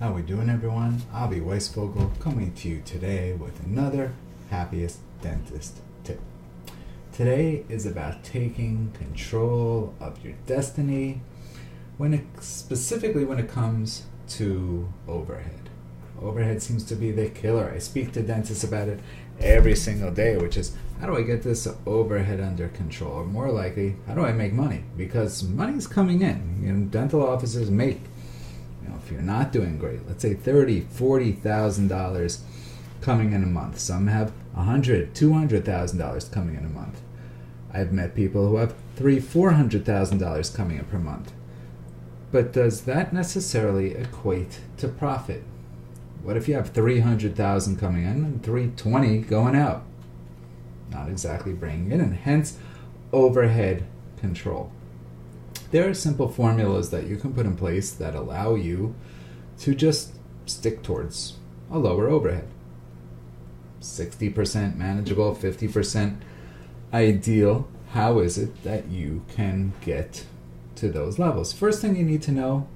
How we doing, everyone? I'll be Weisfogel coming to you today with another Happiest Dentist tip. Today is about taking control of your destiny specifically when it comes to overhead. Overhead seems to be the killer. I speak to dentists about it every single day, which is, how do I get this overhead under control? Or more likely, how do I make money? Because money's coming in. Dental offices make, if you're not doing great, let's say $30,000, $40,000 coming in a month. Some have $100,000, $200,000 coming in a month. I've met people who have $300,000, $400,000 coming in per month. But does that necessarily equate to profit? What if you have $300,000 coming in and $320,000 going out? Not exactly bringing in, and hence overhead control. There are simple formulas that you can put in place that allow you to just stick towards a lower overhead. 60% manageable, 50% ideal. How is it that you can get to those levels? First thing you need to know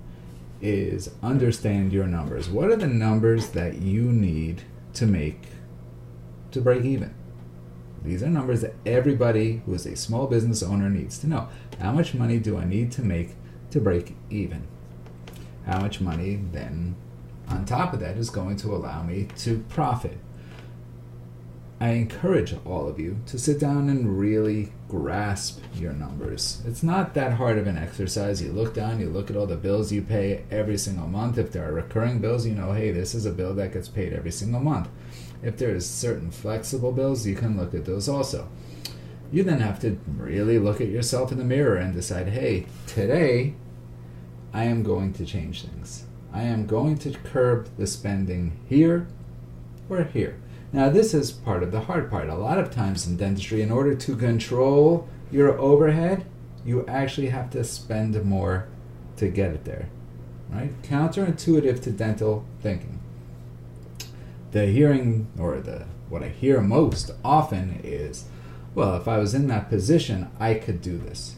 is understand your numbers. What are the numbers that you need to make to break even? These are numbers that everybody who is a small business owner needs to know. How much money do I need to make to break even? How much money then on top of that is going to allow me to profit? I encourage all of you to sit down and really grasp your numbers. It's not that hard of an exercise. You look down, you look at all the bills you pay every single month. If there are recurring bills, hey, this is a bill that gets paid every single month. If there's certain flexible bills, you can look at those also. You then have to really look at yourself in the mirror and decide, hey, today I am going to change things. I am going to curb the spending here or here. Now, this is part of the hard part. A lot of times in dentistry, in order to control your overhead, you actually have to spend more to get it there, right? Counterintuitive to dental thinking. What I hear most often is, well, if I was in that position, I could do this.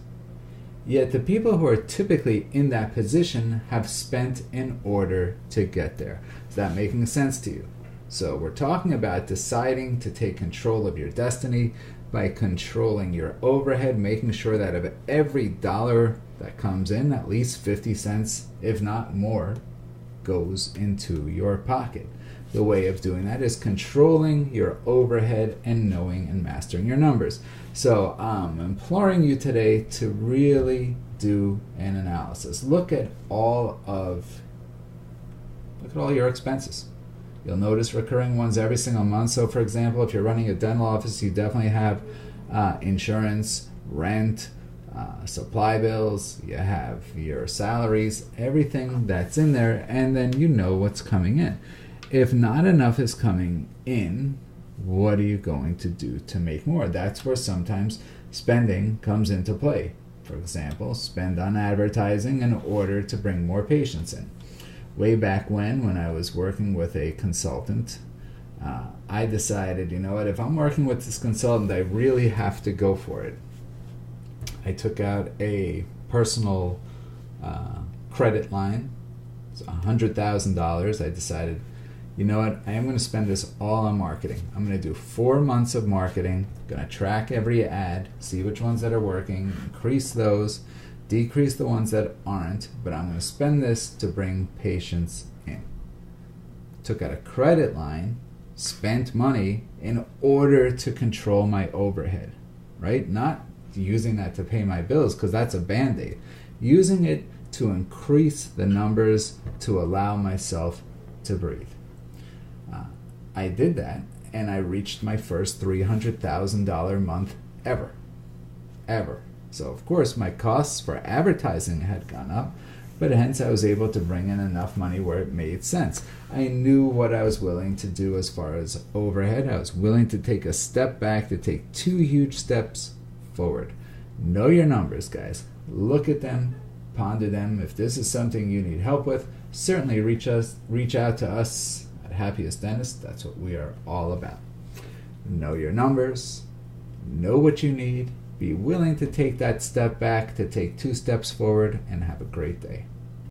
Yet the people who are typically in that position have spent in order to get there. Is that making sense to you? So we're talking about deciding to take control of your destiny by controlling your overhead, making sure that of every dollar that comes in, at least 50 cents, if not more, goes into your pocket. The way of doing that is controlling your overhead and knowing and mastering your numbers. So I'm imploring you today to really do an analysis. Look at all your expenses. You'll notice recurring ones every single month. So for example, if you're running a dental office, you definitely have insurance, rent, supply bills, you have your salaries, everything that's in there, and then you know what's coming in. If not enough is coming in, what are you going to do to make more? That's where sometimes spending comes into play. For example, spend on advertising in order to bring more patients in. Way back when I was working with a consultant, I decided, if I'm working with this consultant, I really have to go for it. I took out a personal credit line. It's $100,000. I decided, I am going to spend this all on marketing. I'm going to do 4 months of marketing. I'm going to track every ad, see which ones that are working, increase those, decrease the ones that aren't, but I'm going to spend this to bring patients in. Took out a credit line, spent money in order to control my overhead, right? Not using that to pay my bills, because that's a Band-Aid. Using it to increase the numbers to allow myself to breathe. I did that, and I reached my first $300,000 month ever. So of course my costs for advertising had gone up, but hence I was able to bring in enough money where it made sense. I knew what I was willing to do as far as overhead. I was willing to take a step back, to take 2 huge steps forward. Know your numbers, guys. Look at them, ponder them. If this is something you need help with, certainly reach out to us at Happiest Dentist. That's what we are all about. Know your numbers, know what you need, be willing to take that step back, to take 2 steps forward, and have a great day.